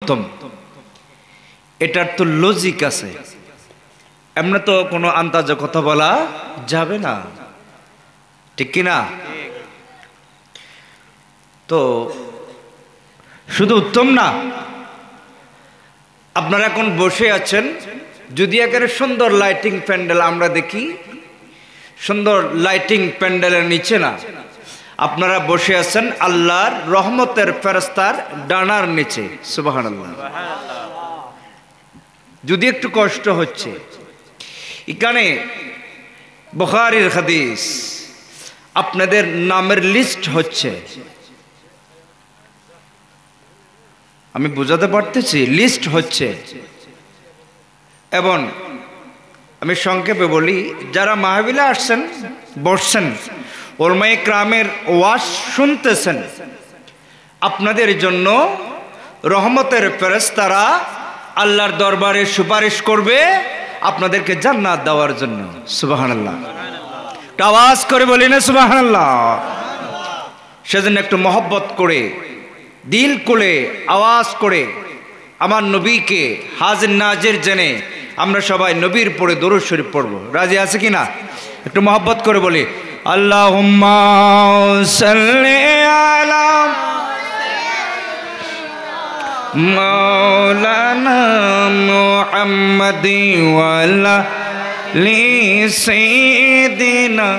উত্তম, এটার তো লজিক আছে, এমনি তো কোনো আন্দাজে কথা বলা যাবে না, ঠিক কিনা? তো শুধু উত্তম না, আপনারা এখন বসে আছেন, যদি একেবারে সুন্দর লাইটিং প্যান্ডেল আমরা দেখি, সুন্দর লাইটিং প্যান্ডেলের নিচে না, আপনারা বসে আছেন আল্লাহর রহমতের ফেরেশতার ডানার নিচে, সুবহানাল্লাহ। যদি একটু কষ্ট হচ্ছে, এখানে বুখারীর হাদিস, আপনাদের নামের লিস্ট হচ্ছে, আমি বোঝাতে পারতেছি, লিস্ট হচ্ছে। এবং আমি সংক্ষেপে বলি, যারা মাহফিলে আসছেন, বসছেন, উলামায়ে কেরামের ওয়াজ শুনতেছেন, আপনাদের জন্য রহমতের ফেরেশতারা আল্লাহর দরবারে সুপারিশ করবে আপনাদেরকে জান্নাত দেওয়ার জন্য, সুবহানাল্লাহ। আওয়াজ করে বলি না সুবহানাল্লাহ? সেজন্য একটু মহব্বত করে, দিল খুলে, আওয়াজ করে আমার নবীকে হাজির নাজির জেনে আমরা সবাই নবীর পড়ে দরুদ শরীফ পড়ব। রাজি আছে কিনা? একটু মহব্বত করে বলি, আল্লাহুম্মা সাল্লি আলা মাওলানা মুহাম্মাদি ওয়া আলা লি সাইয়্যিদিনা।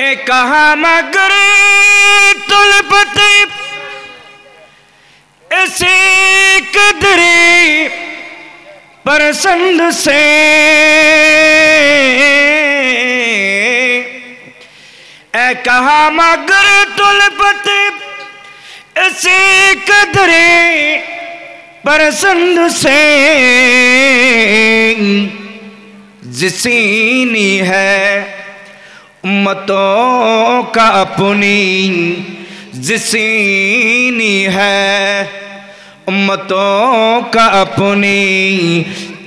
ए कहा मगर तुलपते ऐसे कदरे परसंद से ए कहा मगर तुलपते ऐसे कदरे परसंद से जिसनी है उम्मतों का अपनी, जिसनी है उम्मतों का अपनी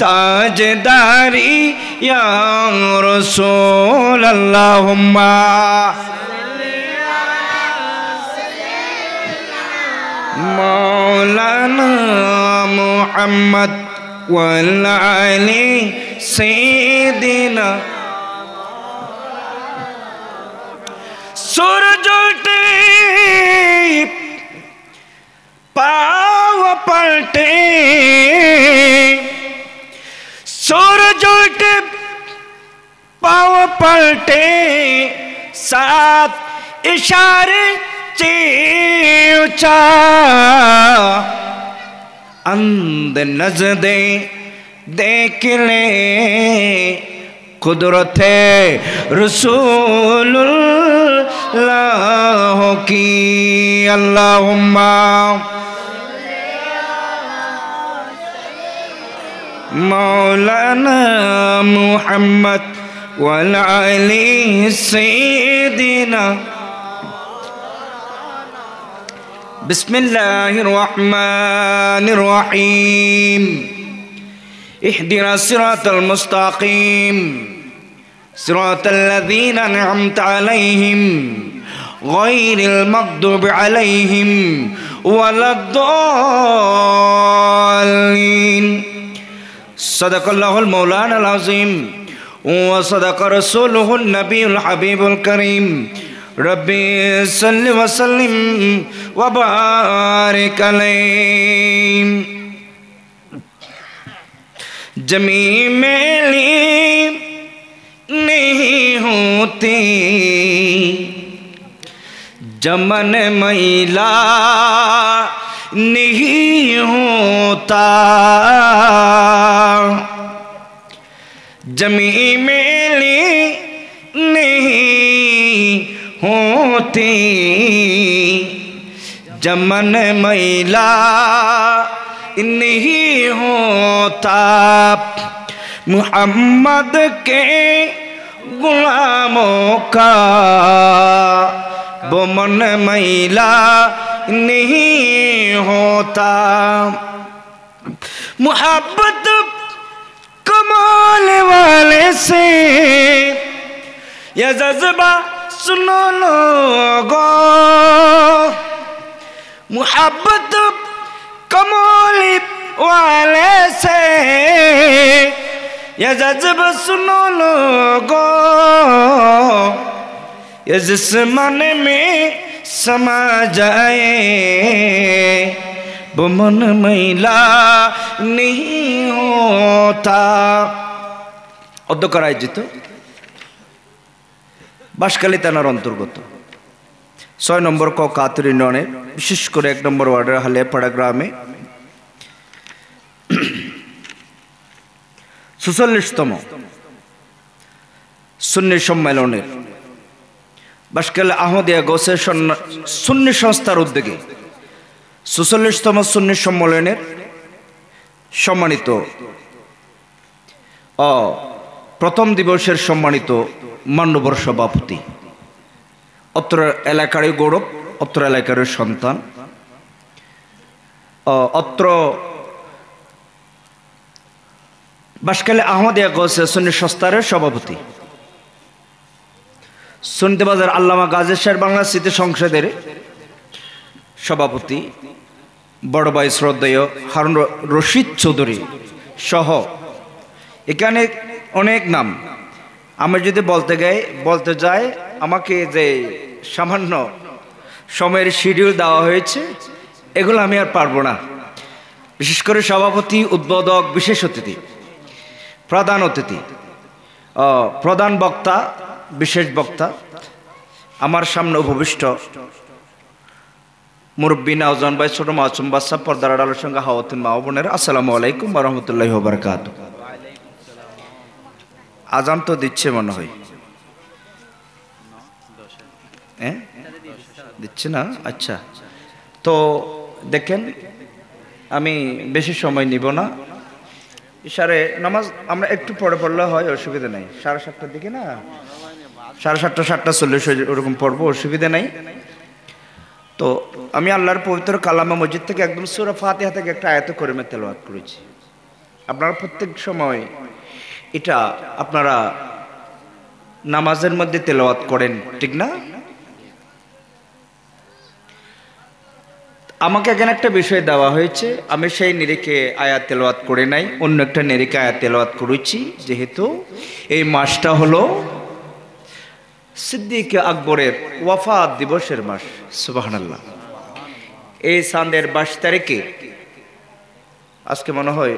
ताजदारी या रसूल अल्लाहुम्मा मौलाना मुहम्मद वअला आली सय्यिदिना। सूरज उठे पाव पलटे, सूरज उठे पाव पलटे, सात इशारे से ऊंचा अंध नजदे देख ले कुदरत रसूलुल्लाह की। अल्लाहुम्मा मौलाना मुहम्मद वअला आली सय्यिदिना। बिस्मिल्लाहिर रहमानिर रहीम। इहदिना सिरातल मुस्तकीम सिरातल लज़ीना अनअमत अलैहिम गैरिल मग़दूबि अलैहिम वलद्दाल्लीन। सदक़ल्लाहुल मौलानाल अज़ीम व सदक़ रसूलुहुन नबियुल हबीबुल करीम। रब्बि सल्लि व सल्लिम व बारिक अलैहि। जमी मेली नहीं होती, जमन मैला नहीं होता, जमी मेली नहीं होती, जमन मैला नहीं होता। मुहम्मद के गुलामों का वो मन मैला नहीं होता। मुहब्बत कमाल वाले से ये जज्बा सुनो लोगों, मोहब्बत कमोली वाले से ये जज्ब सुनो लोगो, ये जिस मन में समा जाए वो मन मैला नहीं होता। অধ্যকার আয়োজিত বাঁশখালী থানার অন্তর্গত ৬ নম্বর ক কাতুর ইউনিয়নে, বিশেষ করে ১ নম্বর ওয়ার্ডের হালিয়াপাড়া গ্রামে ৪৬তম সুন্নি সম্মেলনের বাঁশখালী আহমদিয়া গৌসে সুন্নি সংস্থার উদ্যোগে ৪৬তম সুন্নি সম্মেলনের সম্মানিত প্রথম দিবসের সম্মানিত মান্যবর সভাপতি, অত্র এলাকারই গৌরব, অত্র এলাকার সন্তান, অত্র বাঁশখালী আহমদিয়া গৌসে সুন্নি সংস্থার সভাপতি, সুন্নিবাজার আল্লামা গাজী শাহ বাংলা স্মৃতি সংসদের সভাপতি, বড় ভাই শ্রদ্ধেয় হারুন রশিদ চৌধুরী সহ এখানে অনেক নাম। আমি যদি বলতে যাই আমাকে যে সামান্য সময়ের শিডিউল দেওয়া হয়েছে এগুলো আমি আর পারবো না। বিশেষ করে সভাপতি, উদ্বোধক, বিশেষ অতিথি, প্রধান অতিথি, প্রধান বক্তা, বিশেষ বক্তা, আমার সামনে উপবিষ্ট মুরব্বী নওজোয়ান ভাই, ছোট মাসুম বাচ্চা, পর্দার আড়ালের সঙ্গে হাওয়াতিন মা বোনেরা, আসসালামু আলাইকুম ওয়া রাহমাতুল্লাহি ওয়া বারাকাতুহু। আজান তো দিচ্ছে মনে হয়, হ্যাঁ দিচ্ছে না? আচ্ছা, তো দেখেন আমি বেশি সময় নিব না। ইশারে নামাজ আমরা একটু পরে পড়লে হয়, অসুবিধা নেই। 7:30টার দিকে না, 7:30, 7:40 ওরকম পড়বো, অসুবিধা নেই। তো আমি আল্লাহর পবিত্র কালামে মসজিদ থেকে একদম সূরা ফাতিহা থেকে একটা আয়াত করিমে তেলাওয়াত করেছি। আপনারা প্রত্যেক সময় এটা আপনারা নামাজের মধ্যে তেলাওয়াত করেন, ঠিক না? আমাকে এখানে একটা বিষয় দেওয়া হয়েছে, আমি সেই নিরিখে আয়াত তেলাওয়াত করে নাই, অন্য একটা নিরিখে আয়াত তেলাওয়াত করেছি। যেহেতু এই মাসটা হলো সিদ্দিক আকবরের ওয়াফাত দিবসের মাস, সুবহানাল্লাহ। এই চাঁদের 22 তারিখে আজকে মনে হয়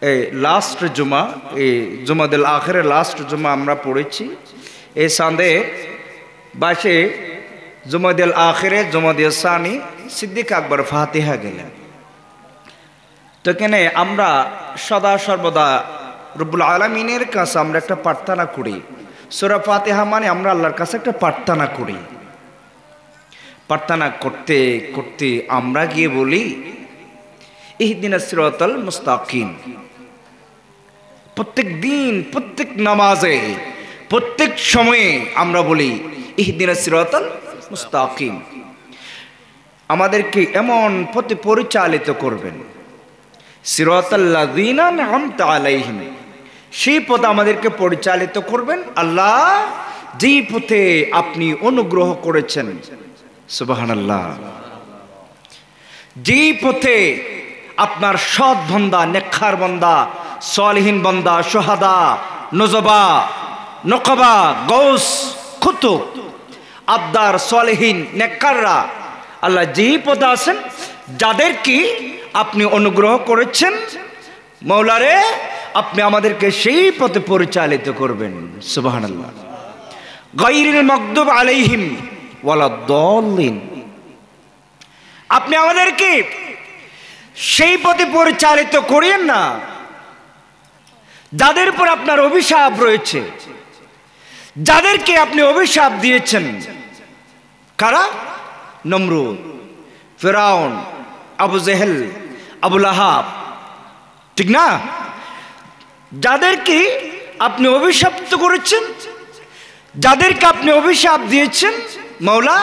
এই লাস্ট জুমা, এই জুমাদুল আখিরের লাস্ট জুমা আমরা পড়েছি। এই চাঁদে 22 জুমাদুল আখিরে, জুমাদুল সানি সিদ্দিক আকবর ফাতিহা গেলেন। তো এখানে আমরা সদা সর্বদা রব্বুল আলামিনের কাছে আমরা একটা প্রার্থনা করি। সূরা ফাতিহা মানে আমরা আল্লাহর কাছে একটা প্রার্থনা করি। প্রার্থনা করতে করতে আমরা গিয়ে বলি ইহদিনাস সিরাতাল মুস্তাকিম। প্রত্যেক দিন, প্রত্যেক নামাজে, প্রত্যেক সময়ে আমরা বলি ইহদিনাস সিরাতাল মুস্তাকিম। আমাদেরকে এমন পথে পরিচালিত করবেন, সিরাতাল্লাযীনা আন'আমতা আলাইহিম, সেই পথে আমাদেরকে পরিচালিত করবেন আল্লাহ যেই পথে আপনি অনুগ্রহ করেছেন, সুবহানাল্লাহ। যেই পথে আপনার সৎ বান্দা, নেককার বান্দা, সালেহীন বান্দা, শুহাদা, নুজবা, নকবা, গৌস, কুতুব, আবদার, সালেহীন, নেককাররা আল্লাহ যেই পথে আছেন, যাদেরকে আপনি অনুগ্রহ করেছেন, মওলারে আপনি আমাদেরকে সেই পথে পরিচালিত করবেন, সুবহানাল্লাহ। গায়রিল মাগদুব আলাইহিম ওয়ালাদ-দাল্লিন, আপনি আমাদেরকে সেই পথে পরিচালিত করেন না যাদের উপর আপনার অভিশাপ রয়েছে, যাদেরকে আপনি অভিশাপ দিয়েছেন। কারা? নমরুদ, ফিরাউন, আবু জেহেল, আবু লাহাব, ঠিক না? যাদেরকে আপনি অভিশপ্ত করেছেন, যাদেরকে আপনি অভিশাপ দিয়েছেন, মাওলা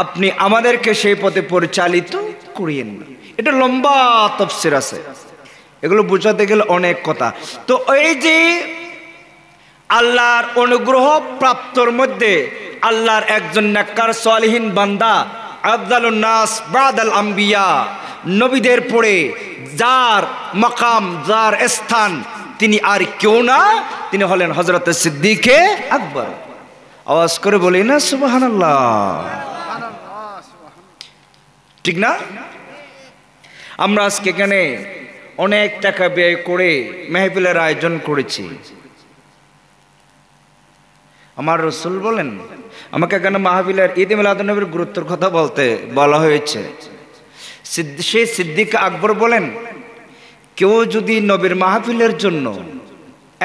আপনি আমাদেরকে সেই পথে পরিচালিত করিয়েন না। এটা লম্বা তাফসীর আছে, এগুলো বোঝাতে গেলে অনেক কথা। তো এই যে আল্লাহর অনুগ্রহ প্রাপ্তর মধ্যে আল্লাহর একজন নেককার সালেহীন বান্দা আফদালুন নাস বাদাল আম্বিয়া, নবীদের পরে যার মাকাম, যার স্থান, তিনি আর কেউ না, তিনি হলেন হযরত সিদ্দিকে আকবর। আওয়াজ করে বলি না সুবহানাল্লাহ, ঠিক না? আমরা আজকে এখানে অনেক টাকা ব্যয় করে মেহফিলের আয়োজন করেছি। আমার রাসূল বলেন, আমাকে এখানে মাহফিলের ঈদে মিলাদুন্নবীর গুরুত্বের কথা বলা হয়েছে। সেই সিদ্দিক আকবর বলেন, কেউ যদি নবীর মাহফিলের জন্য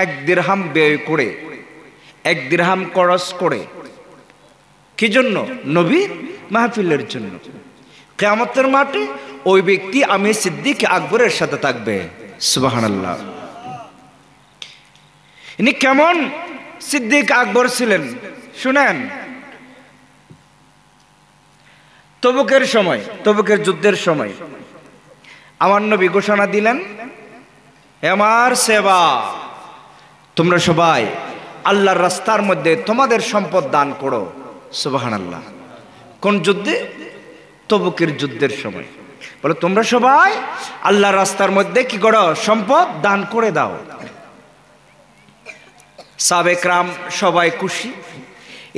1 দিরহাম ব্যয় করে, 1 দিরহাম খরচ করে, কি জন্য? নবীর মাহফিলের জন্য, কিয়ামতের মাঠে ওই ব্যক্তি আমি সিদ্দিক আকবরের সাথে থাকবে। সুবহানাল্লাহ। ইনি কেমন সিদ্দিক আকবর ছিলেন শুনেন। তবুকের সময়, তবুকের যুদ্ধের সময় আমার নবী ঘোষণা দিলেন, আমার সেবা, তোমরা সবাই আল্লাহর রাস্তার মধ্যে তোমাদের সম্পদ দান করো। সুবহানাল্লাহ। কোন যুদ্ধে? তবুকের যুদ্ধের সময় বলে তোমরা সবাই আল্লাহর রাস্তার মধ্যে কি করো? সম্পদ দান করে দাও। সাহাবে কেরাম সবাই খুশি,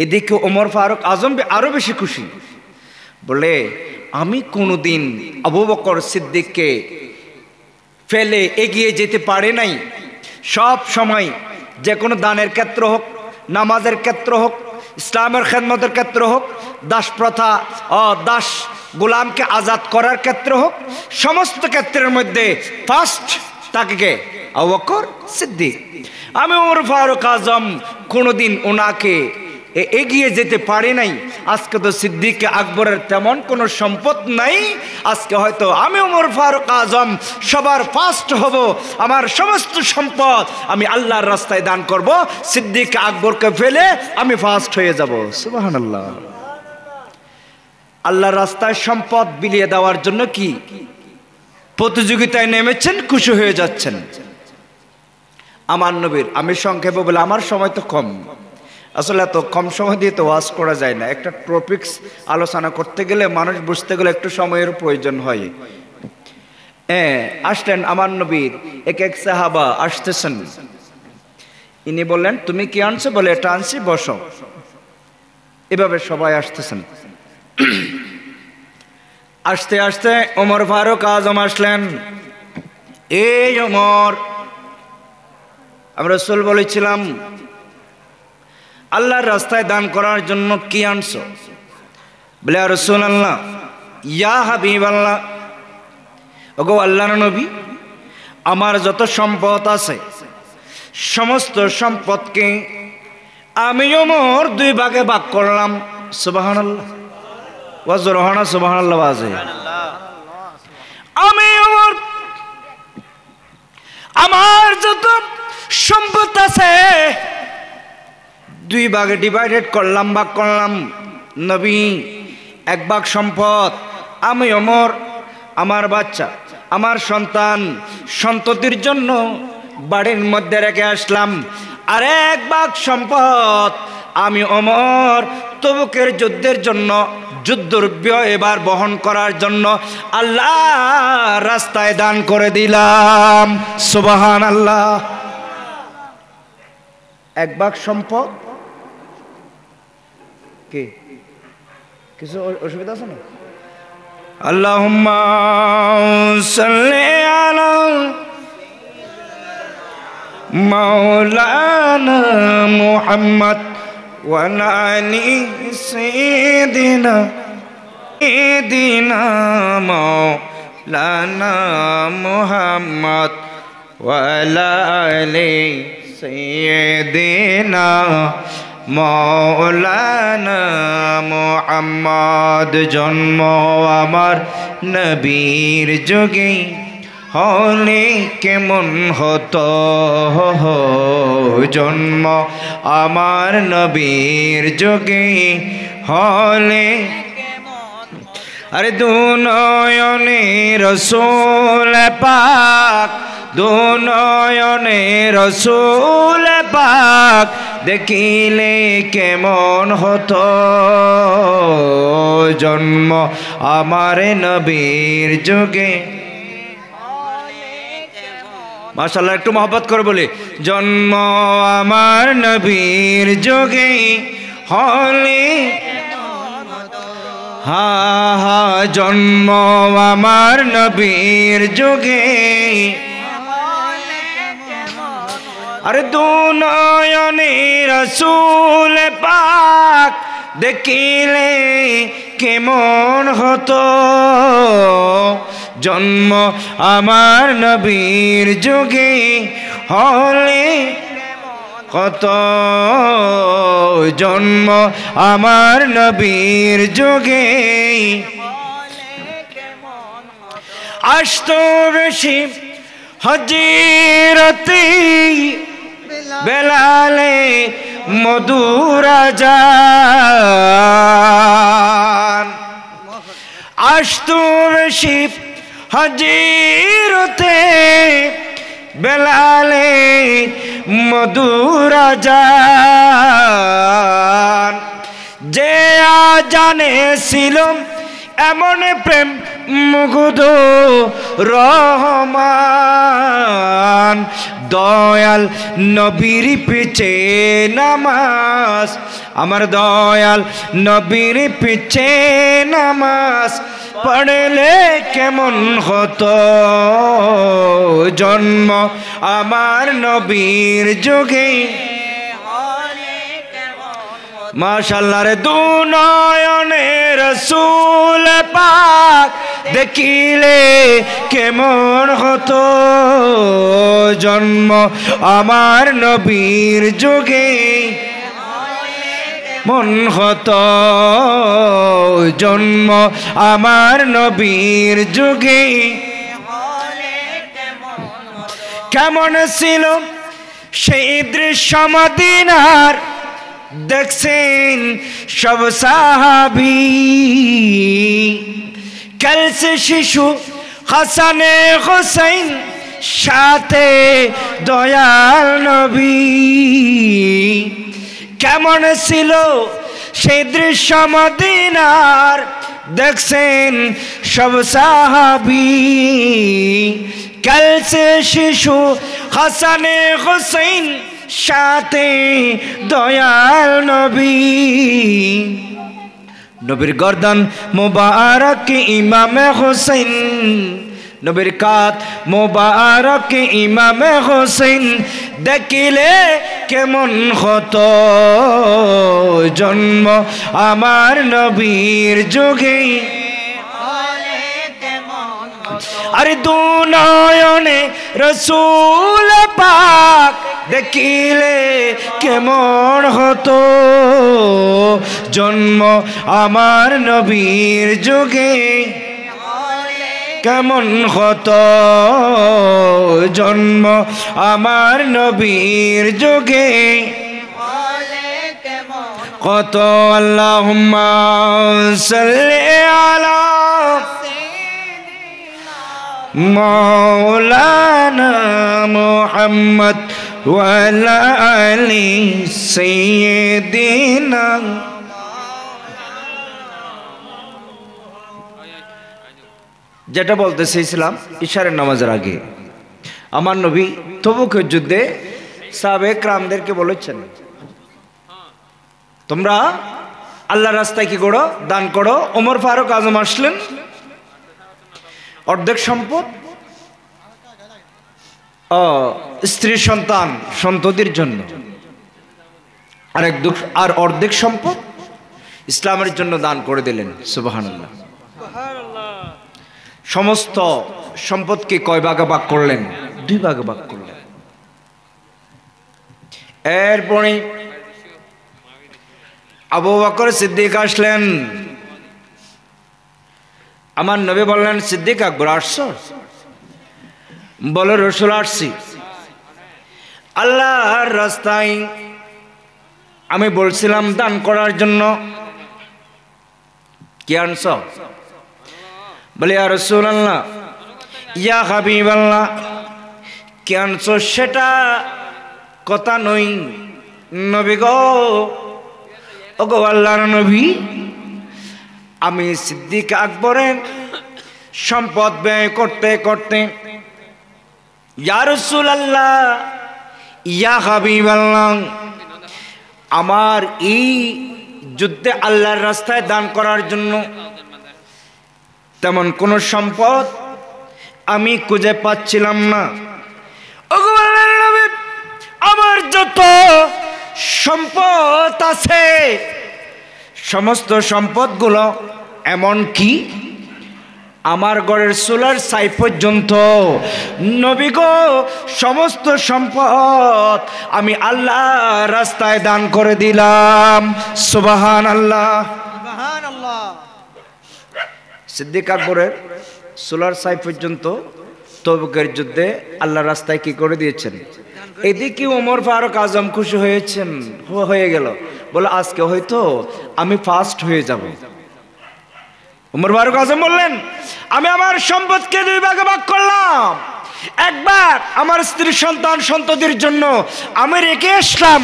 এদিকে ওমর ফারুক আজম আরো বেশি খুশি। বলে আমি কোনোদিন আবু বকর সিদ্দিককে ফেলে এগিয়ে যেতে পারি নাই। সব সময় যে কোনো দানের ক্ষেত্র হোক, নামাজের ক্ষেত্র হোক, ইসলামের খেদমতের ক্ষেত্র হোক, দাস প্রথা দাস গোলামকে আজাদ করার ক্ষেত্র হোক, সমস্ত ক্ষেত্রের মধ্যে ফার্স্ট তাকে কে? আবু বকর সিদ্দিক। আমি ওমর ফারুক আজম কোনোদিন ওনাকে এগিয়ে যেতে পারি নাই। আজকে তো সিদ্দিক আকবরের তেমন কোনো সম্পদ নাই, আজকে হয়তো আমি ওমর ফারুক আজম সবার ফার্স্ট হব, আমার সমস্ত সম্পদ আমি আল্লাহর রাস্তায় দান করব, সিদ্দিক আকবরকে ফেলে আমি ফার্স্ট হয়ে যাব। সুবহানাল্লাহ। আল্লাহর রাস্তায় সম্পদ বিলিয়ে দেওয়ার জন্য কি প্রতিযোগিতায় নেমেছেন, খুশি হয়ে যাচ্ছেন। আমার নবীর, আমি সংক্ষেপে বলে আমার সময় তো কম, আসলে এত কম সময় দিয়ে তো ওয়াজ করা যায় না। একটা টপিকস আলোচনা করতে গেলে, মানুষ বুঝতে গেলে একটু সময়ের প্রয়োজন হয়। আসলেন আমার নবীর এক সাহাবা আসতেছেন, ইনি বললেন তুমি কি আনছো? বলে এটা আনছি, বসো। এভাবে সবাই আসতেছেন। আস্তে আস্তে ওমর ফারুক আজম আসলেন। এই ওমর, আমরা রাসূল বলেছিলাম আল্লাহর রাস্তায় দান করার জন্য কি আনছো? বলে ইয়া রাসূলুল্লাহ, ইয়া হাবিবাল্লাহ, ওগো আল্লাহর নবী, আমার যত সম্পদ আছে সমস্ত সম্পদকে আমি ওমর 2 ভাগে ভাগ করলাম। সুবহানাল্লাহ। ওয়াজরহানা সুবহানাল্লাহ বাজে। আমি ওমর আমার যত সম্পদ আছে 2 ভাগে ডিভাইডেড করলাম, ভাগ করলাম। নবী 1 ভাগ সম্পদ আমি ওমর আমার বাচ্চা, আমার সন্তান, সন্ততির জন্য বাড়ির মধ্যে রেখে আসলাম। আর 1 ভাগ সম্পদ আমি ওমর তবুকের যুদ্ধের জন্য, যুদ্ধদ্রব্য এবার বহন করার জন্য আল্লাহ রাস্তায় দান করে দিলাম। সুবহানাল্লাহ। 1 ভাগ সম্পদ কি কিছু অসুবিধা আছে না? আল্লাহুম্মা সাল্লি আলা মাওলানা মুহাম্মদ ওয়া আলি সাইয়্যিদিনা মাওলানা মুহাম্মদ ওয়া আলি সাইয়্যিদিনা মাওলানা মুহাম্মদ। জন্ম আমার নবীর যুগে হলে কেমন হতো, জন্ম আমার নবীর যুগে হলে আরে দুনয়নে রাসূল পাক দুনয়নে রসুল পাক দেখিলে কেমন হতো জন্ম আমার নবীর যুগে মাশাআল্লাহ একটু মহব্বত করে বলি জন্ম আমার নবীর যুগে হলে হা হা জন্ম আমার নবীর যুগে আরে দুনয়নে রসুল পাক দেখিলে কেমন হতো জন্ম আমার নবীর যুগে হলে কত জন্ম আমার নবীর যুগে আসতো বেশি হজিরতি বেলালে মধুরাজান আসতো বেশি হজিরতে বেলালে মধুরাজান যে জানে ছিল এমন প্রেম মুগ্ধ রহমান দয়াল নবীর পিছে নামাজ আমার দয়াল নবীর পিছে নামাজ পড়লে কেমন হতো জন্ম আমার নবীর যুগে মাশাআল্লাহ রে দুনয়নে রসুল পাক দেখিলে কেমন হতো জন্ম আমার নবীর যুগে মন হতো জন্ম আমার নবীর যুগে কেমন ছিল সেই দৃশ্য মদিনার দেখছেন সব সাহাবী কালসে শিশু হাসানে হোসেন সাথে দয়াল নবী কেমন ছিল সেই দৃশ্য মদিনার দেখছেন সব সাহাবী কালসে শিশু হাসানে হোসেন সাথে দয়াল নবী নবীর গর্দান মুবারক ইমামে হোসেন নবীর কাত মুবারক ইমামে হোসেন দেখিলে কেমন হতো জন্ম আমার নবীর যুগে আরে দুনয়নে রসুল পাক দেখিলে কেমন হতো জন্ম আমার নবীর যুগে কেমন হতো জন্ম আমার নবীর যুগে কত আল্লাহুম্মা সাল্লি আলা মাওলানা মুহাম্মদ ওয়া আলা আলি সাইয়্যিদিনা যেটা বলতে চাইছিলাম ইশারের নামাজের আগে আমার নবী তবুকের যুদ্ধে সাহাবে کرامদেরকে বলেছেন তোমরা আল্লাহর রাস্তায় কি করো দান করো ওমর ফারুক আজম আসলেন অর্ধেক সম্পদ স্ত্রী সন্তান সন্ততির জন্য আর অর্ধেক সম্পদ ইসলামের জন্য দান করে দিলেন সুবহানাল্লাহ সমস্ত সম্পদকে কয় ভাগে ভাগ করলেন 2 ভাগে ভাগ করলেন এরপরে আবু বকর সিদ্দিক আসলেন আমার নবী বললেন সিদ্দিক আকবর আসছো বলে রাসূল আসছি আল্লাহর রাস্তায় আমি বলছিলাম দান করার জন্য কি আনছো বলে ইয়া রাসূলুল্লাহ ইয়া হাবিবাল্লাহ কি আনছো সেটা কথা নই। নবী গো, ওগো আল্লাহর নবী, আমি সিদ্দিক আকবরের সম্পদ ব্যয় করতে করতে ইয়া রাসূলুল্লাহ, ইয়া হাবিবাল্লাহ, আমার এই যুদ্ধে আল্লাহর রাস্তায় দান করার জন্য তেমন কোনো সম্পদ আমি খুঁজে পাচ্ছিলাম না। ওগো আল্লাহর নবী, আমার যত সম্পদ আছে সমস্ত সম্পদগুলো, এমন কি আমার ঘরের চুলার ছাই পর্যন্ত, নবী গো, সমস্ত সম্পদ আমি আল্লাহ রাস্তায় দান করে দিলাম। সুবহানাল্লাহ, সুবহানাল্লাহ। সিদ্দিক আকবরের চুলার ছাই পর্যন্ত তবুকের যুদ্ধে আল্লাহ রাস্তায় কি করে দিয়েছেন। এদিকে ওমর ফারুক আজম খুশি হয়েছেন, হয়ে গেল, বলে আজকে হয়তো আমি ফার্স্ট হয়ে যাব। ওমর ফারুক আজম বললেন, আমি আমার সম্পদকে দুই ভাগে ভাগ করলাম, একবার আমার স্ত্রী সন্তান সন্ততির জন্য আমি রেখে আসলাম,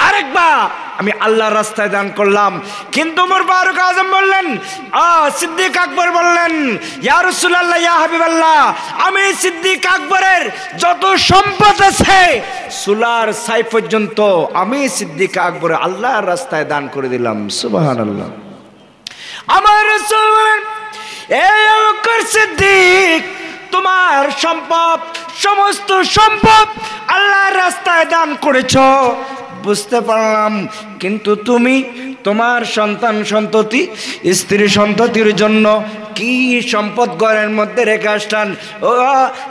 আরেকবার আমি আল্লাহর রাস্তায় দান করলাম। কিন্তু ওমর ফারুক আজম বললেন, সিদ্দিক আকবর বললেন, ইয়া রাসূলুল্লাহ, ইয়া হাবিবাল্লাহ, আমি সিদ্দিক আকবরের যত সম্পদ আছে চুলার ছাই পর্যন্ত আমি সিদ্দিক আকবরের আল্লাহর রাস্তায় দান করে দিলাম। সুবহানাল্লাহ। আমার রাসূল বলেন, এই আবু বকর সিদ্দিক, তোমার সম্পদ, সমস্ত সম্পদ আল্লাহর রাস্তায় দান করেছো, বুঝতে পারলাম, কিন্তু তুমি তোমার সন্তান সন্ততি, স্ত্রী সন্ততির জন্য কি সম্পদ ঘরের মধ্যে রেখে আসলেন। ও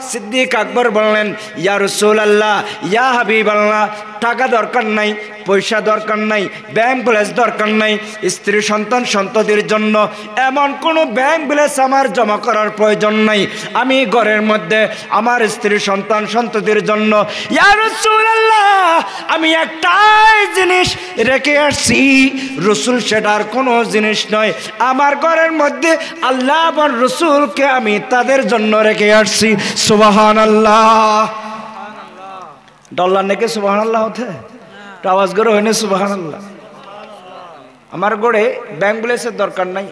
সিদ্দিক আকবর বললেন, ইয়া রাসূলুল্লাহ, ইয়া হাবিবাল্লাহ, টাকা দরকার নাই, পয়সা দরকার নাই, ব্যাংক ব্যালেন্স দরকার নাই, স্ত্রী সন্তান সন্ততির জন্য এমন কোনো ব্যাংক ব্যালেন্স আমার জমা করার প্রয়োজন নাই। আমি ঘরের মধ্যে আমার স্ত্রী সন্তান সন্ততির জন্য, ইয়া রাসূলুল্লাহ, আমি একটাই জিনিস রেখে আসছি, রসুল সেটার কোনো জিনিস নয়, আমার ঘরের মধ্যে আল্লাহ আর রসুলকে আমি তাদের জন্য রেখে আসছি। সুবহানাল্লাহ। ডলার নাকি সুবহানাল্লাহ হতে আওয়াজ করে হয়নি সুবহানাল্লাহ। আমার গড়ে ব্যাংক ব্যালেন্সের দরকার নাই,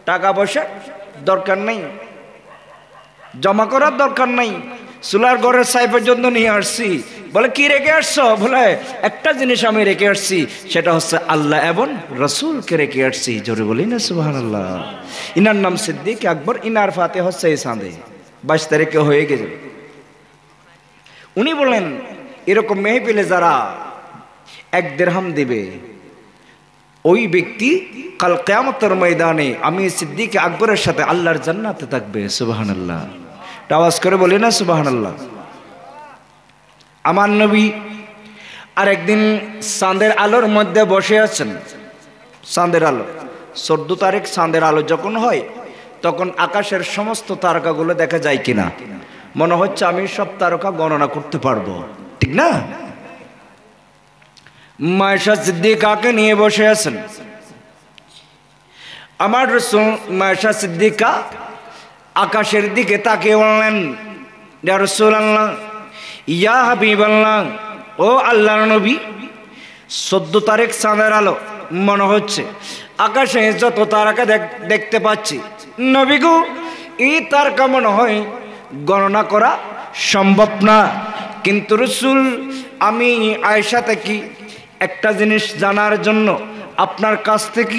টাকা পয়সা দরকার নাই, জমা করার দরকার নাই, চুলার ঘরের ছাই পর্যন্ত নিয়ে আসছি। বলে কি রেখে আসছো? বলে একটা জিনিস আমি রেখে আসছি, সেটা হচ্ছে আল্লাহ এবং রসুলকে রেখে আসছি। জোরে বলি না সুবহানাল্লাহ। ইনার নাম সিদ্দিক আকবর, ইনার ফাতে হচ্ছে এই চাঁদে 22 তারিখে হয়ে গেছে। উনি বলেন, এরকম মেহফিলে যারা 1 দিরহাম দিবে, ওই ব্যক্তি কাল কিয়ামতের ময়দানে আমি সিদ্দিক আকবরের সাথে আল্লাহর জান্নাতে থাকবে। সুবহানাল্লাহ। আওয়াজ করে বলি না সুবহানাল্লাহ। আমার নবী আরেকদিন চাঁদের আলোর মধ্যে বসে আছেন। চাঁদের আলো, 14 তারিখ চাঁদের আলো যখন হয়, তখন আকাশের সমস্ত তারকাগুলো দেখা যায় কিনা, মনে হচ্ছে আমি সব তারকা গণনা করতে পারবো, ঠিক না? মায়েশা সিদ্দিকাকে নিয়ে বসে আছেন। আমার রাসূল মায়েশা সিদ্দিকা আকাশের দিকে তাকিয়ে বললেন, ইয়া রাসূলুল্লাহ, ইয়া হাবিবাল্লাহ, ও আল্লাহর নবী, 14 তারিখ চাঁদের আলো, মনে হচ্ছে আকাশে যত তারকা দেখতে পাচ্ছি, নবী গো, এই তারকা মনে হয় গণনা করা সম্ভব না। কিন্তু রাসূল, আমি আয়েশা থেকে একটা জিনিস জানার জন্য আপনার কাছ থেকে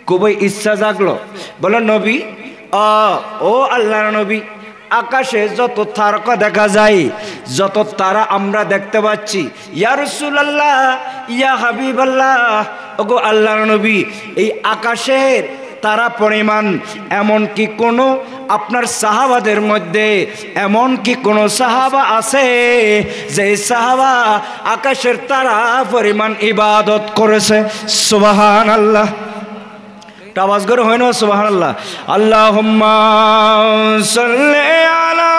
খুবই ইচ্ছা জাগলো। বলে নবী, ও আল্লাহর নবী, আকাশে যত তারকা দেখা যায়, যত তারা আমরা দেখতে পাচ্ছি, ইয়া রাসূলুল্লাহ, ইয়া হাবিবাল্লাহ, ওগো আল্লাহর নবী, এই আকাশের তারা পরিমাণ এমন কি কোনো আপনার সাহাবাদের মধ্যে এমন কি কোনো সাহাবা আছে যে সাহাবা আকাশের তারা পরিমাণ ইবাদত করেছে? সুবহানাল্লাহ। আওয়াজ করে হয় না সুবহানাল্লাহ। আল্লাহুম্মা সাল্লি আলা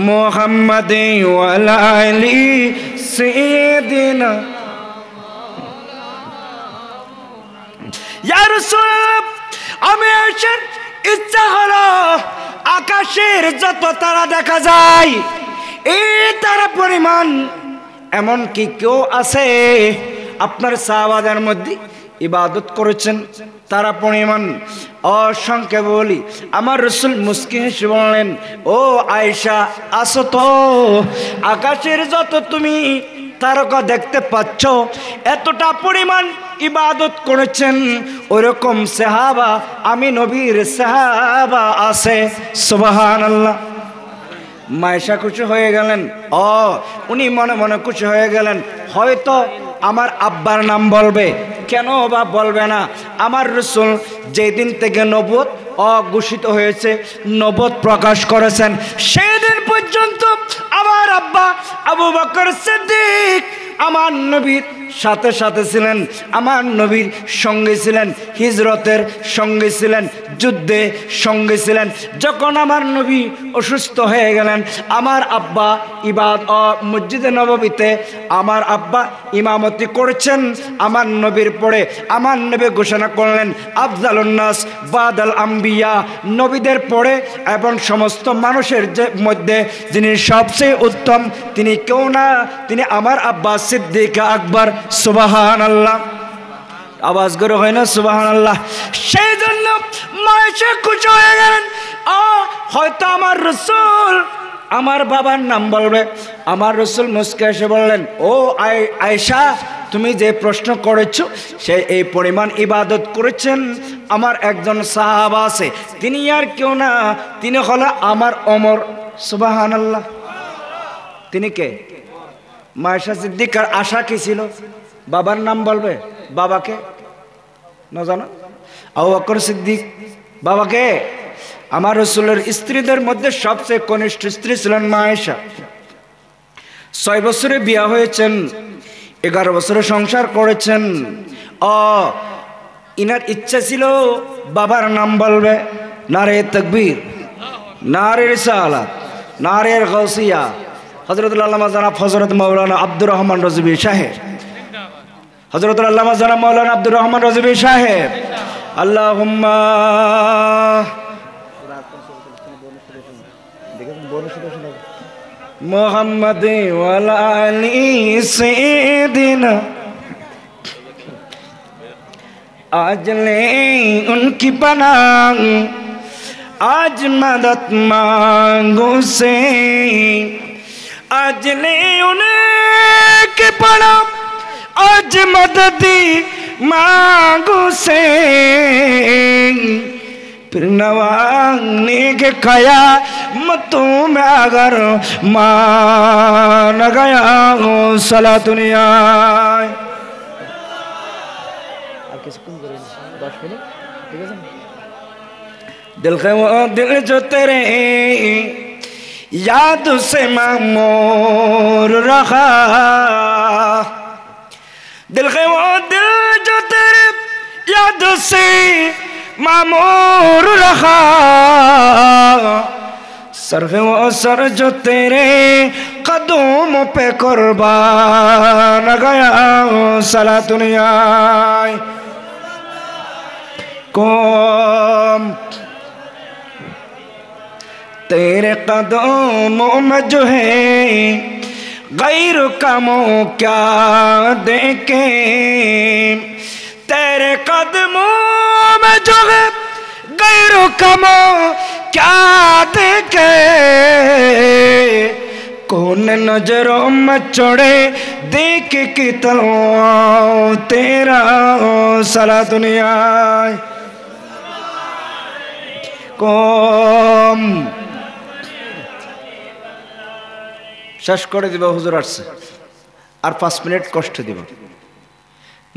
মুহাম্মাদিন ওয়া আলা আলি সাইয়্যিদিনা। ইয়া রাসূলুল্লাহ, আমি আয়েশার ইচ্ছা হলো আকাশের যত তারা দেখা যায় এই তারা পরিমাণ এমন কি কেউ আছে আপনার সাহাবাদের মধ্যে ইবাদত করেছেন তারা পরিমাণ অসংখ্য বলি আমার রাসূল মুস্কি হেসে বললেন ও আয়েশা আসো তো আকাশের যত তুমি তারকা দেখতে পাচ্ছ এতটা পরিমাণ ইবাদত করেছেন ওরকম সাহাবা আমি নবীর সাহাবা আছে সুবহানাল্লাহ মায়েশা খুশি হয়ে গেলেন উনি মনে মনে খুশি হয়ে গেলেন হয়তো আমার আব্বার নাম বলবে কেন বা বলবে না আমার রাসূল যেদিন থেকে নবুয়ত ঘোষিত হয়েছে নবুয়ত প্রকাশ করেছেন সেই দিন পর্যন্ত আমার আব্বা আবু বকর সিদ্দিক আমার নবীর সাথে সাথে ছিলেন আমার নবীর সঙ্গে ছিলেন হিজরতের সঙ্গে ছিলেন যুদ্ধে সঙ্গে ছিলেন যখন আমার নবী অসুস্থ হয়ে গেলেন আমার আব্বা মসজিদে নববীতে আমার আব্বা ইমামতি করেছেন আমার নবীর পরে আমার নবী ঘোষণা করলেন আফজালুন নাস বাদাল আম্বিয়া নবীদের পরে এবং সমস্ত মানুষের মধ্যে যিনি সবচেয়ে উত্তম তিনি কেউ না তিনি আমার আব্বা সিদ্দিক আকবর সুবহানাল্লাহ আওয়াজ করে হয় না সুবহানাল্লাহ সেই জন্য মায়েশা খুশি হয়ে গেলেন হয়তো আমার রাসূল আমার বাবার নাম বলবে আমার রাসূল মুস্কি হেসে বললেন ও আয়েশা তুমি যে প্রশ্ন করেছো সে এই পরিমাণ ইবাদত করেছেন আমার একজন সাহাবা আছে তিনি আর কেউ না তিনি হলো আমার ওমর সুবহানাল্লাহ তিনি কে মায়েশা সিদ্দিকার আশা কি ছিল বাবার নাম বলবে বাবাকে না জানো আবু বকর সিদ্দিক বাবাকে আমার রাসূলের স্ত্রীদের মধ্যে সবচেয়ে কনিষ্ঠ স্ত্রী ছিলেন মায়েশা 6 বছরে বিয়ে হয়েছেন 11 বছরে সংসার করেছেন ইনার ইচ্ছা ছিল বাবার নাম বলবে নারে তাকবীর নারে রিসালাত নারে গাউসিয়া হযরতুল আল্লামা জনাব হযরত মাওলানা আব্দুর রহমান রজবী সাহেব হযরতুল আল্লামা জনাব মাওলানা আব্দুর রহমান রজবী সাহেব আল্লাহুম্মা মুহাম্মদ ওয়া আলি সাইয়্যিদিনা आज ले उनकी पनाह आज मदद मांगो से आज ले उनकी पनाह आज मदद मांगो से फिर नवाने के खया मतों में अगर मान गया हो सला दुनिया दिल है वो दिल जो तेरे याद से मामूर रहा दिल है वो दिल जो तेरे याद से मामूर रहा सर है वो सर जो तेरे कदमों पे कुर्बान गया सला दुनिया कौम तेरे कदमों में जो है गैर कमों क्या देखे तेरे कदमों में जो है गैर कमों क्या देखे कौन नजरों में चढ़े देख की तलवार तेरा सारा दुनिया कौम শেষ করে দিব হুজুর আসছে আর 5 মিনিট কষ্ট দিব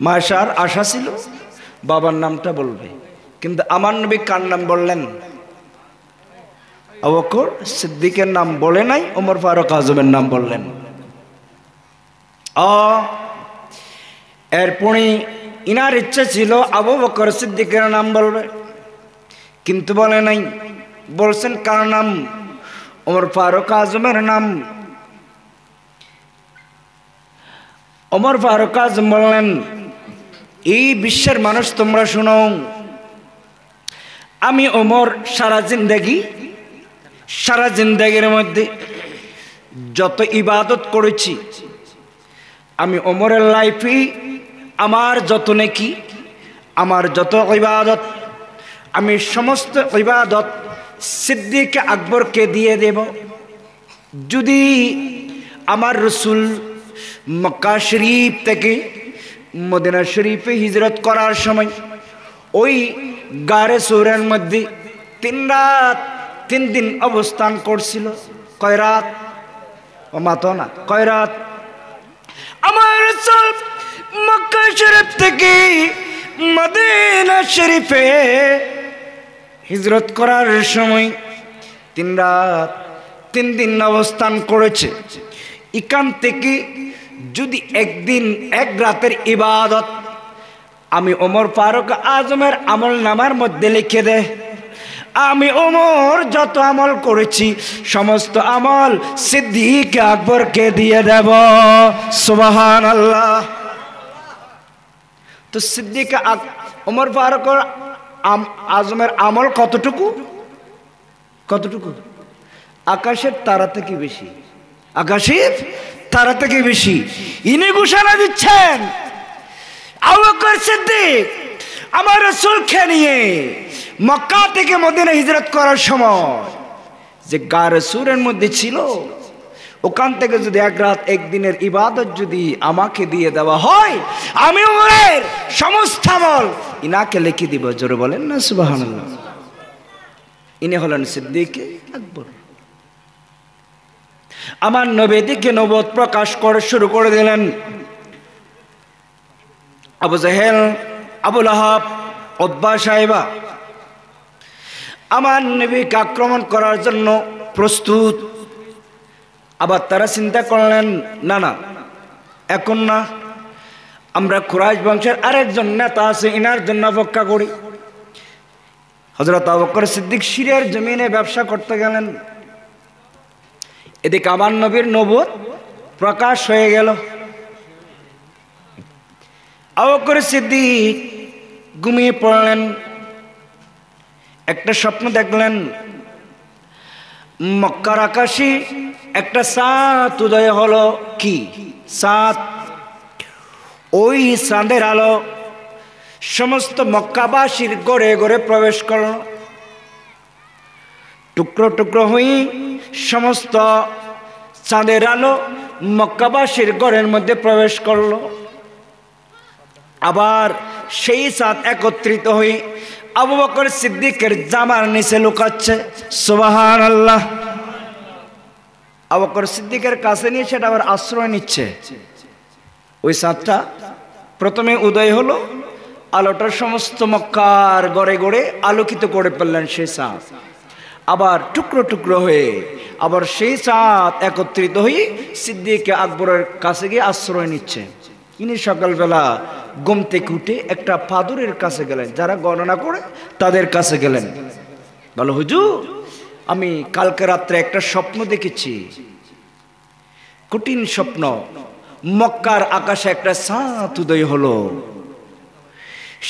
মায়েশার আশা ছিল বাবার নামটা বলবে কিন্তু আমার নবী কার নাম বললেন আবু বকর সিদ্দিকের নাম বলে নাই ওমর ফারুক আজমের নাম বললেন এরপরে ইনার ইচ্ছা ছিল আবু বকর সিদ্দিকের নাম বলবে কিন্তু বলে নাই বলছেন কার নাম ওমর ফারুক আজমের নাম ওমর ফারুক আজম বললেন এই বিশ্বের মানুষ তোমরা শুনো আমি ওমর সারা জিন্দেগির মধ্যে যত ইবাদত করেছি, আমি ওমরের লাইফে আমার যত নেকি, আমার যত ইবাদত, আমি সমস্ত ইবাদত সিদ্দিক আকবরকে দিয়ে দেব। যদি আমার রসুল মক্কা শরীফ থেকে মদিনা শরীফে হিজরত করার সময় ওই গারে সূরের মধ্যে 3 দিন অবস্থান করছিল। কয় রাত? ও মাতো না, কয় রাত? আমার রাসূল মক্কা শরীফ থেকে মদিনা শরীফে হিজরত করার সময় 3 রাত 3 দিন অবস্থান করেছে। এখান থেকে যদি একদিন এক রাতের ইবাদত আমি ওমর ফারুক আজমের আমল নামার মধ্যে লিখে দেয়, আমি ওমর যত আমল করেছি সমস্ত আমল সিদ্দিক আকবরকে দিয়ে দেব। সুবহানাল্লাহ। তো সিদ্দিক ওমর ফারুক আজমের আমল কতটুকু? আকাশের তারা থেকে বেশি, আকাশের তারা থেকে বেশি। ইনি ঘোষণা দিচ্ছেন আবু বকর সিদ্দিক আমার রাসূলকে নিয়ে মক্কা থেকে মদিনা হিজরত করার সময় যে গারে সূরের মধ্যে ছিল, ওখান থেকে যদি এক রাত একদিনের ইবাদত যদি আমাকে দিয়ে দেওয়া হয়, আমি ওমরের সমস্ত আমল ইনাকে লিখে দিব। জোরে বলেন না সুবহানাল্লাহ। ইনি হলেন সিদ্দিক আকবর। আমার নবী দিকে নবুয়ত প্রকাশ করে শুরু করে দিলেন। আবু জাহেল, আবু লাহাব, উতবা, সাইবা আমার নবীকে আক্রমণ করার জন্য প্রস্তুত। আবার তারা চিন্তা করলেন, না এখন না, আমরা কুরাইশ বংশের আরেকজন নেতা আছে, ইনার জন্য অপেক্ষা করি। হযরত আবু বকর সিদ্দিক সিরিয়ার জমিনে ব্যবসা করতে গেলেন। এদিকে আমার নবীর নবুয়ত প্রকাশ হয়ে গেল। আবু বকর সিদ্দিক ঘুমিয়ে পড়লেন। একটা স্বপ্ন দেখলেন, মক্কার আকাশে একটা চাঁদ উদয় হলো। কি চাঁদ? ওই চাঁদের আলো সমস্ত মক্কাবাসীর ঘরে ঘরে প্রবেশ করল। টুকরো টুকরো হয়ে সমস্ত চাঁদের আলো মক্কাবাসীর ঘরের মধ্যে প্রবেশ করল। আবার সেই চাঁদ একত্রিত হয়ে আবু বকর সিদ্দিকের জামার নিচে লুকাচ্ছে। সুবহানাল্লাহ। আবু বকর সিদ্দিকের কাছে নিয়ে সেটা আবার আশ্রয় নিচ্ছে। ওই চাঁদটা প্রথমে উদয় হলো, আলোটা সমস্ত মক্কার ঘরে ঘরে আলোকিত করে ফেললেন সেই চাঁদ। আবার টুকরো টুকরো হয়ে আবার সেই চাঁদ একত্রিত হয়ে সিদ্দিক আকবরের কাছে গিয়ে আশ্রয় নিচ্ছে। ইনি সকালবেলা ঘুম থেকে উঠে একটা পাদরের কাছে গেলেন, যারা গণনা করে তাদের কাছে গেলেন। বলো, হুজুর আমি কালকে রাত্রে একটা স্বপ্ন দেখেছি, কঠিন স্বপ্ন। মক্কার আকাশে একটা চাঁদ উদয় হলো,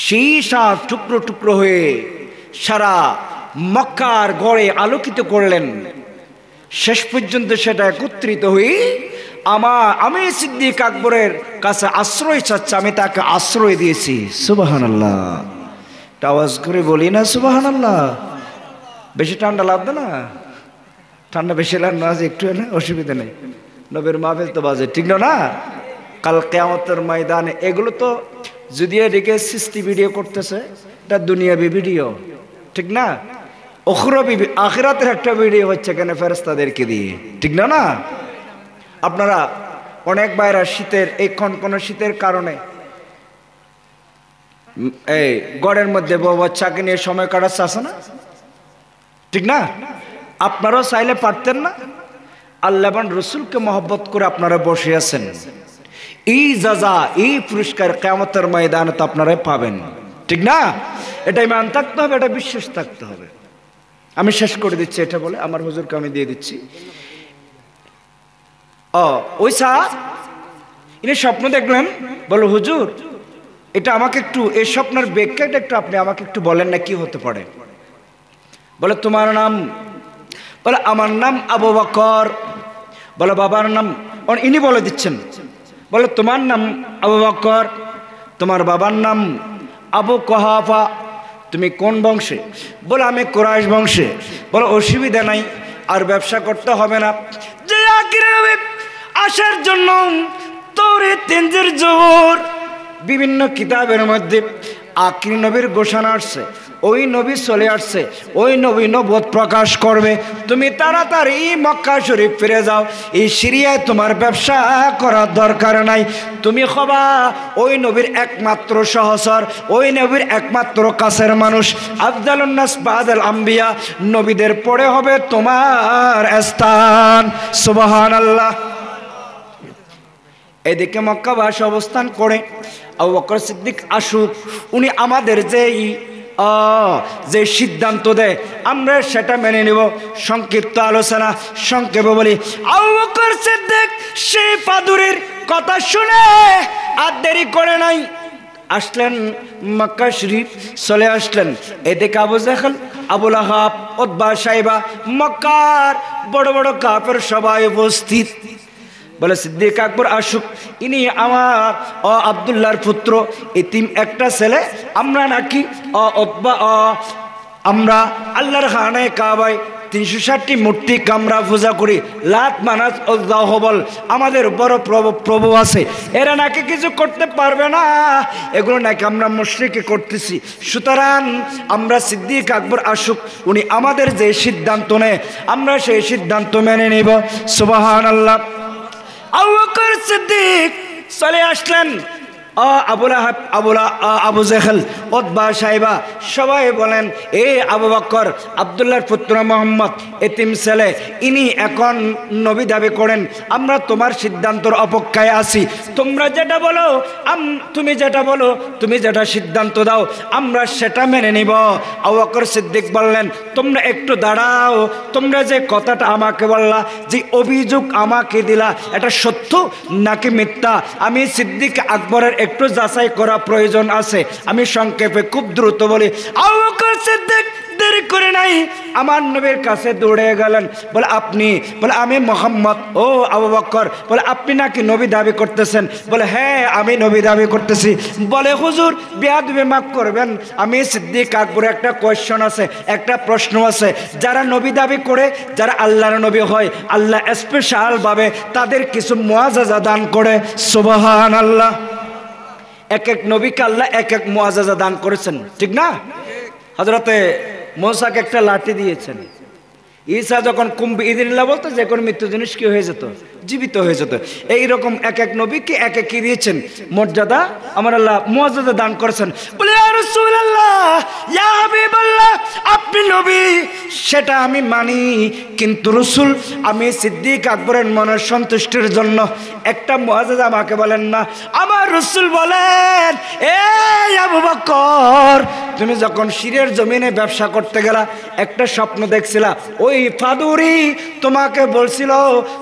সেই চাঁদ টুকরো টুকরো হয়ে সারা মক্কার ঘরে আলোকিত করলেন। শেষ পর্যন্ত সেটা একত্রিত হয়ে আমি সিদ্দিক আকবরের কাছে আশ্রয় চাচ্ছি, আমি তাকে আশ্রয় দিয়েছি। সুবহানাল্লাহ। আওয়াজ করে বলি না সুবহানাল্লাহ। বেশি ঠান্ডা লাগবে না? ঠান্ডা বেশি লাগবে না, একটু না, অসুবিধা নেই। নবীর মাহফিল তো বাজে, ঠিক না? কাল কিয়ামতের ময়দানে এগুলো তো যদি এদিকে সৃষ্টি ভিডিও করতেছে, এটা দুনিয়াবি ভিডিও, ঠিক না? উখরাবি আখিরাতের একটা ভিডিও হচ্ছে কেন ফেরেশতাদেরকে দিয়ে, ঠিক না? না আপনারা অনেক বাইরা শীতের এই কনকনে শীতের কারণে এই গড়ের মধ্যে বউ বাচ্চাকে নিয়ে সময় কাটাচ্ছে, আছে না? ঠিক না? আপনারাও চাইলে পারতেন না? আল্লাহ এবং রসুলকে মহব্বত করে আপনারা বসে আছেন, এই যাজা এই পুরস্কার কিয়ামতের ময়দানে তো আপনারাই পাবেন, ঠিক না? এটা ইমান থাকতে হবে, এটা বিশ্বাস থাকতে হবে। আমি শেষ করে দিচ্ছি এটা বলে, আমার হুজুরকে আমি দিয়ে দিচ্ছি। ওই সাথ ইনি স্বপ্ন দেখলেন, বলো হুজুর এটা আমাকে একটু, এই স্বপ্নের ব্যাখ্যাটা একটু আপনি আমাকে একটু বলেন না, কি হতে পারে? বলে তোমার নাম? বলে আমার নাম আবু বকর। বলে বাবার নাম? ইনি বলে দিচ্ছেন। বলে তোমার নাম আবু বকর, তোমার বাবার নাম আবু কুহাফা, তুমি কোন বংশে? বলে আমি কুরাইশ বংশে। বলে অসুবিধা নাই, আর ব্যবসা করতে হবে না। যে আখিরে নবী আসার জন্য তাওরাত ইনজিল জবুর বিভিন্ন কিতাবের মধ্যে আখির নবীর ঘোষণা আসছে, ওই নবী চলে আসছে, ওই নবী নবুয়ত প্রকাশ করবে। তুমি তাড়াতাড়ি মক্কা শরীফ ফিরে যাও, এই সিরিয়ায় তোমার ব্যবসা করার দরকার নাই। তুমি হবা ওই নবীর একমাত্র সহচর, ওই নবীর একমাত্র কাছের মানুষ। আফজালুন নাস বাদাল আম্বিয়া, নবীদের পরে হবে তোমার স্থান। সুবহানাল্লাহ। এদিকে মক্কাবাসী অবস্থান করে আবু বকর সিদ্দিক আসুক, উনি আমাদের যে সিদ্ধান্ত দেয় আমরা সেটা মেনে নেব। সংক্ষিপ্ত আলোচনা সংক্ষেপে বলি, আবু বকর সিদ্দিক সেই পাদুরির কথা শুনে আর দেরি করে নাই, আসলেন মক্কা শরীফ, চলে আসলেন। এদিকে আবু জাহল, আবু লাহাব, উতবা, সাইবা, মক্কার বড় বড় কাফের সবাই উপস্থিত। বলে সিদ্দিক আকবর আসুক, ইনি আমার আব্দুল্লাহর পুত্র, এতিম একটা ছেলে। আমরা নাকি আমরা আল্লাহর খানায় কাবায় 360টি মূর্তি আমরা পূজা করি, লাত মানাত উজ্জা হবল আমাদের বড় প্রভু আছে, এরা নাকি কিছু করতে পারবে না, এগুলো নাকি আমরা মুশরিকি করতেছি। সুতরাং আমরা সিদ্দিক আকবর আসুক, উনি আমাদের যে সিদ্ধান্ত নেয় আমরা সেই সিদ্ধান্ত মেনে নিব। সুবহানাল্লাহ। আবু বকর সিদ্দিক চলে আসলেন। আবু লাহাব, আবু জাহল, উতবা, সাইবা সবাই বলেন, এ আবু বকর, আব্দুল্লাহর পুত্র মোহাম্মদ এতিম ছেলে, ইনি এখন নবী দাবি করেন, আমরা তোমার সিদ্ধান্তর অপেক্ষায় আছি। তোমরা যেটা বলো, তুমি যেটা বলো, তুমি যেটা সিদ্ধান্ত দাও আমরা সেটা মেনে নিব। আবু বকর সিদ্দিক বললেন, তোমরা একটু দাঁড়াও, তোমরা যে কথাটা আমাকে বললা, যে অভিযোগ আমাকে দিলা, এটা সত্য নাকি মিথ্যা? আমি সিদ্দিক আকবরের একটু যাচাই করা প্রয়োজন আছে। আমি সংক্ষেপে খুব দ্রুত বলি। আবু বকর সিদ্দিক দেরি করে নাই, আমার নবীর কাছে দৌড়ে গেলেন। বলে আপনি? বলে আমি মোহাম্মদ। ও আবু বকর, বলে আপনি নাকি নবী দাবি করতেছেন? বলে হ্যাঁ আমি নবী দাবি করতেছি। বলে হুজুর বেয়াদবি মাফ করবেন, আমি সিদ্দিক আকবর একটা কোয়েশ্চন আছে, একটা প্রশ্ন আছে। যারা নবী দাবি করে, যারা আল্লাহর নবী হয়, আল্লাহ স্পেশাল ভাবে তাদের কিছু মুআজিজা দান করে। সুবহানাল্লাহ। এক এক নবীকে আল্লাহ এক এক মুআজিজা দান করেছেন, ঠিক না? হযরতে মূসাকে একটা লাঠি দিয়েছেন। ঈসা যখন কুম্বি ইদিনিল্লাহ বলতো, যে কোনো মৃত্যু জিনিস কি হয়ে যেত, জীবিত হয়ে যেত। এইরকম এক এক নবীকে এক এক কি দিয়েছেন মর্যাদা, আমার আল্লাহ মুআজিজা দান করেছেন। বলে ইয়া রাসূলুল্লাহ, ইয়া হাবিবাল্লাহ, আপনি নবী সেটা আমি মানি, কিন্তু রাসূল আমি সিদ্দিক আকবরের মনের সন্তুষ্টির জন্য একটা মুআজিজা আমাকে বলেন না। আমার রাসূল বলেন, এই আবু বকর, তুমি যখন সিরিয়ার জমিনে ব্যবসা করতে গেলা একটা স্বপ্ন দেখছিলা, ওই ফাদুরি তোমাকে বলছিল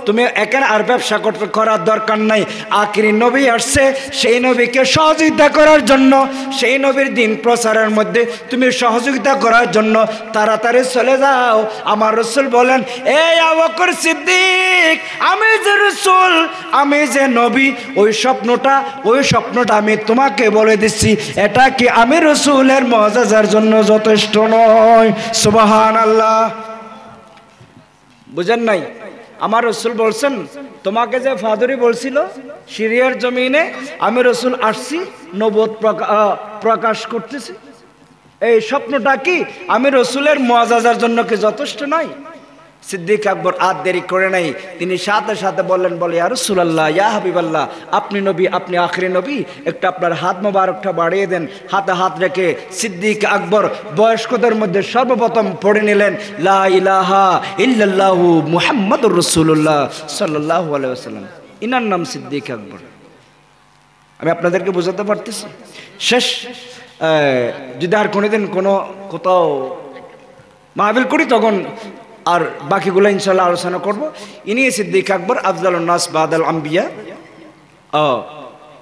তুমি এখানে আর ব্যবসা করার দরকার নাই, আখিরি নবী আসছে, সেই নবীকে সহযোগিতা করার জন্য, সেই নবীর দিন প্রচারের মধ্যে তুমি সহযোগিতা করার জন্য তাড়াতাড়ি চলে যাও। আমার রাসূল বলেন, এই আবু বকর সিদ্দিক, আমি যে রাসূল, আমি যে নবী, ওই স্বপ্নটা আমি তোমাকে বলে দিচ্ছি, এটা কি আমি রাসূলের মুআজিজার জন্য যথেষ্ট নয়? সুবহানাল্লাহ। বুঝেন নাই? আমার রাসূল বলছেন, তোমাকে যে ফাদুরি বলছিল সিরিয়ার জমিনে, আমি রাসূল আসছি নবুয়ত প্রকাশ করতেছি, এই স্বপ্নটা কি আমি রাসূলের মুআজিজার জন্য কি যথেষ্ট নয়? সিদ্দিক আকবর আর দেরি করে নাই, তিনি সাথে সাথে বললেন, বলে ইয়া রাসূলুল্লাহ, ইয়া হাবিবাল্লাহ, আপনি নবী, আপনি আখিরি নবী, একটু আপনার হাত মোবারকটা বাড়িয়ে দেন। হাতে হাত রেখে সিদ্দিক আকবর বয়স্কদের মধ্যে সর্বপ্রথম পড়ে নিলেন, লা ইলাহা ইল্লাল্লাহু মুহাম্মাদুর রাসূলুল্লাহ সাল্লাল্লাহু আলাইহি ওয়াসাল্লাম। ইনার নাম সিদ্দিক আকবর। আমি আপনাদেরকে বোঝাতে পারতেছি? শেষ যদি আর কোনোদিন কোথাও মাহফিল করি তখন আর বাকিগুলো ইনশাল্লাহ আলোচনা করব। ইনি সিদ্দিক আকবর, আফজালুন নাস বাদাল আম্বিয়া।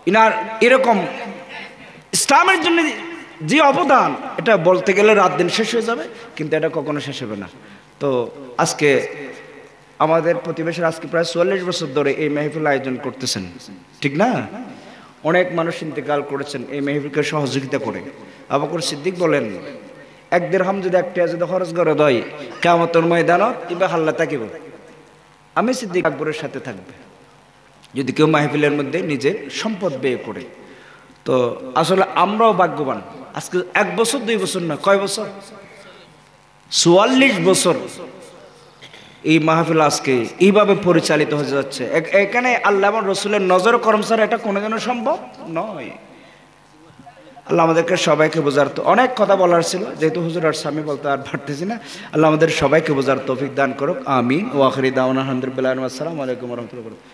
ইনার এরকম ইসলামের জন্য যে অবদান, এটা বলতে গেলে রাত দিন শেষ হয়ে যাবে, কিন্তু এটা কখনো শেষ হবে না। তো আজকে আমাদের প্রতিবেশীর আজকে প্রায় 44 বছর ধরে এই মেহফিল আয়োজন করতেছেন, ঠিক না? অনেক মানুষ ইন্তেকাল করেছেন এই মেহফিলকে সহযোগিতা করে। আবু বকর সিদ্দিক বলেন, এক দিরহাম যদি একটা যদি খরচ করে দেয়, কিয়ামতের ময়দানত ইবা হাল্লা থাকিব, আমি সিদ্দিক আকবরের সাথে থাকবে, যদি কেউ মাহফিলের মধ্যে নিজের সম্পদ ব্যয় করে। তো আসলে আমরাও ভাগ্যবান, আজকে 1 বছর 2 বছর না, কয় বছর, 44 বছর এই মাহফিল আজকে এইভাবে পরিচালিত হয়ে যাচ্ছে। এখানে আল্লাহ এবং রসুলের নজর করম ছাড়া এটা কোনোদিনও সম্ভব নয়। আল্লাহ আমাদেরকে সবাইকে বোঝার, তো অনেক কথা বলার ছিল, যেহেতু হুজুর আর আমি বলতে আর পারতেছি না। আল্লাহ আমাদের সবাইকে বোঝার তৌফিক দান করুক, আমিন। ওয়া আখিরি দাওয়ানা আলহামদুলিল্লাহি, আসসালামু আলাইকুম ওয়া রাহমাতুল্লাহি ওয়া বারাকাতুহু।